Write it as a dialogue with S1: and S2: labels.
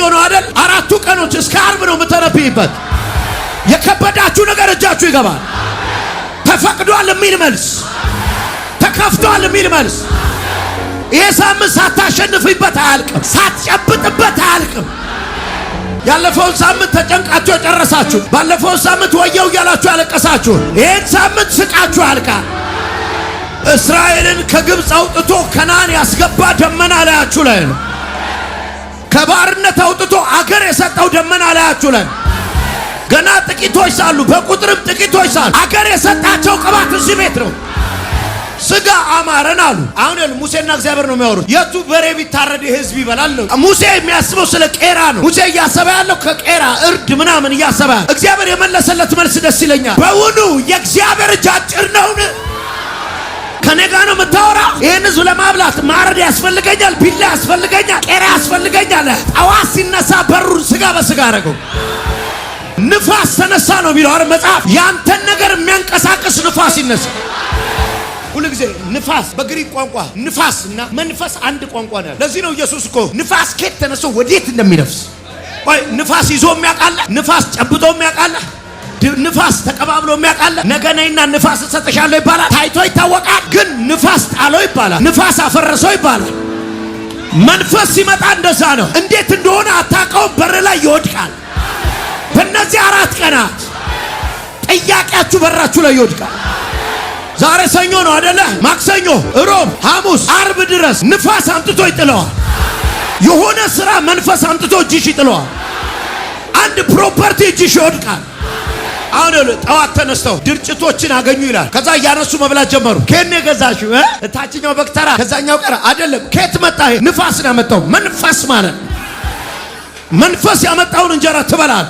S1: ነው አይደል? 4 ቀኖች እስከ ዓርብ ነው የምትተነብይበት። የከበዳችሁ ነገር እጃችሁ ይገባል። ተፈቅዷል የሚል መልስ፣ ተከፍቷል የሚል መልስ። ይሄ ሳምንት ሳታሸንፍበት አያልቅም፣ ሳትጨብጥበት አያልቅም። ያለፈውን ሳምንት ተጨንቃችሁ የጨረሳችሁ፣ ባለፈው ሳምንት ወየው ያላችሁ ያለቀሳችሁ፣ ይሄን ሳምንት ስቃችሁ ያልቃል። እስራኤልን ከግብፅ አውጥቶ ከነዓን ያስገባ ደመና ላያችሁ ላይ ነው። ከባርነት አውጥቶ አገር የሰጠው ደመና ላያችሁ ላይ ነው። ገና ጥቂቶች ሳሉ፣ በቁጥርም ጥቂቶች ሳሉ አገር የሰጣቸው ቅባት እዚህ ቤት ነው። ስጋ አማረን አሉ። አሁን ሙሴና እግዚአብሔር ነው የሚያወሩት። የቱ በሬ ቢታረድ ህዝብ ይበላል ነው። ሙሴ የሚያስበው ስለ ቄራ ነው። ሙሴ እያሰበ ያለው ከቄራ እርድ ምናምን እያሰበ ያለው። እግዚአብሔር የመለሰለት መልስ ደስ ይለኛል። በውኑ የእግዚአብሔር እጅ አጭር ነውን? ከኔ ጋር ነው የምታወራው? ይህን ህዝብ ለማብላት ማረድ ያስፈልገኛል፣ ቢላ ያስፈልገኛል፣ ቄራ ያስፈልገኛል። ጠዋት ሲነሳ በሩን ስጋ በስጋ አረገው። ንፋስ ተነሳ ነው የሚለው አይደል መጽሐፍ። ያንተን ነገር የሚያንቀሳቅስ ንፋስ ይነሳ። ሁሉ ጊዜ ንፋስ በግሪክ ቋንቋ ንፋስ እና መንፈስ አንድ ቋንቋ ነው። ለዚህ ነው ኢየሱስ እኮ ንፋስ ከየት ተነስቶ ወዴት እንደሚነፍስ። ቆይ ንፋስ ይዞ የሚያውቃለ? ንፋስ ጨብጦ የሚያውቃለ? ንፋስ ተቀባብሎ የሚያውቃለ? ነገ ነይና ንፋስ እሰጥሻለሁ ይባላል፣ ታይቶ ይታወቃል። ግን ንፋስ ጣለው ይባላል፣ ንፋስ አፈረሰው ይባላል። መንፈስ ሲመጣ እንደዛ ነው። እንዴት እንደሆነ አታውቀውም፣ በር ላይ ይወድቃል። በእነዚህ 4 ቀናት ጥያቄያችሁ በራችሁ ላይ ይወድቃል። ዛሬ ሰኞ ነው አይደለ? ማክሰኞ፣ ሮብ፣ ሐሙስ፣ ዓርብ ድረስ ንፋስ አምጥቶ ይጥለዋል። የሆነ ስራ መንፈስ አምጥቶ እጅሽ ይጥለዋል። አንድ ፕሮፐርቲ እጅሽ ይወድቃል። አሁን ጠዋት ተነስተው ድርጭቶችን አገኙ ይላል። ከዛ እያነሱ መብላት ጀመሩ። ከኔ ገዛሽው ታችኛው በክተራ ከዛኛው ቀረ አይደለም። ከየት መጣ? ንፋስ ነው ያመጣው። መንፈስ ማለት መንፈስ ያመጣውን እንጀራ ትበላል።